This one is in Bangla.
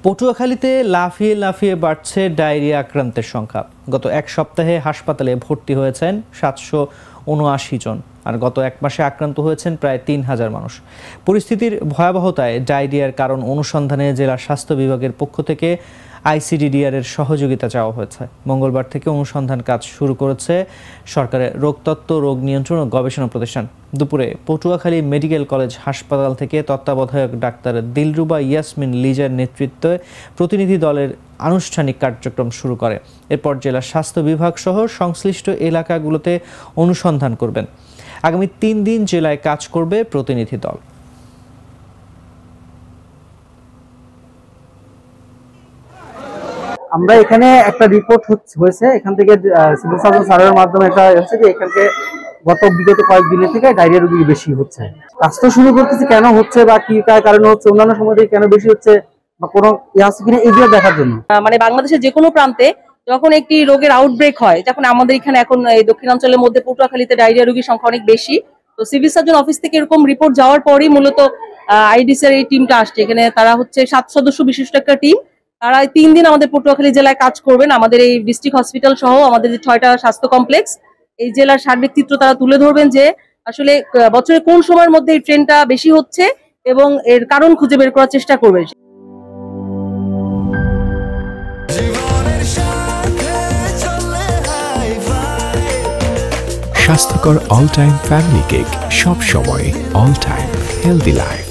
পটুয়াখালীতে লাফিয়ে লাফিয়ে বাড়ছে ডায়রিয়া আক্রান্তের সংখ্যা। গত এক সপ্তাহে হাসপাতালে ভর্তি হয়েছেন 779 জন, আর গত এক মাসে আক্রান্ত হয়েছেন প্রায় 3000 মানুষ। পরিস্থিতির ভয়াবহতায় ডায়রিয়ার কারণ অনুসন্ধানে জেলা স্বাস্থ্য বিভাগের পক্ষ থেকে আইসিডিডিআর এর সহযোগিতা চাওয়া হয়েছে। মঙ্গলবার থেকে অনুসন্ধান কাজ শুরু করেছে সরকারের রোগতত্ত্ব, রোগ নিয়ন্ত্রণ ও গবেষণা প্রতিষ্ঠান। দুপুরে পটুয়াখালী মেডিকেল কলেজ হাসপাতাল থেকে তত্ত্বাবধায়ক ডাক্তার দিলরুবা ইয়াসমিন লিজার নেতৃত্বে প্রতিনিধি দলের আনুষ্ঠানিক কার্যক্রম শুরু করে। এরপর জেলা স্বাস্থ্য বিভাগ সহ সংশ্লিষ্ট এলাকাগুলোতে অনুসন্ধান করবেন। আগামী 3 দিন জেলায় কাজ করবে প্রতিনিধি দল। আমরা এখানে একটা রিপোর্ট হয়েছে, এখান থেকে সিভিল সার্জন স্যারের মাধ্যমে এটা হচ্ছে যে এখানে বিগত কয়েকদিনের থেকে ডায়রিয়া রোগী বেশি হচ্ছে। কাজ তো শুরু করতেছি, কেন হচ্ছে বা কি কারণে হচ্ছে, অন্যান্য সময় থেকে কেন বেশি হচ্ছে বা কোনো আছে কিনা এগুলো দেখার জন্য। মানে বাংলাদেশের যে কোনো প্রান্তে যখন একটি রোগের আউটব্রেক হয়, যখন আমাদের এখানে এখন এই দক্ষিণাঞ্চলের মধ্যে পটুয়াখালীতে ডায়রিয়া রোগীর সংখ্যা অনেক বেশি, তো সিভিল সার্জন অফিস থেকে এরকম রিপোর্ট যাওয়ার পরই মূলত আইডিসি এর এই টিমটা আসছে। এখানে তারা হচ্ছে 7 সদস্য বিশিষ্ট একটা টিম। তারা 3 দিন আমাদের পটুয়াখালী জেলায় কাজ করবেন। আমাদের এই ডিস্ট্রিক্ট হসপিটাল সহ আমাদের যে 6টা স্বাস্থ্য কমপ্লেক্স, এই জেলার সার্বিক চিত্র তারা তুলে ধরবেন যে আসলে বছরে কোন সময়ের মধ্যে এই ট্রেনটা বেশি হচ্ছে এবং এর কারণ খুঁজে বের করার চেষ্টা করবেন। স্বাস্থ্যকর অল টাইম ফ্যামিলি কেক, সব সময় অল টাইম হেলদি লাইফ।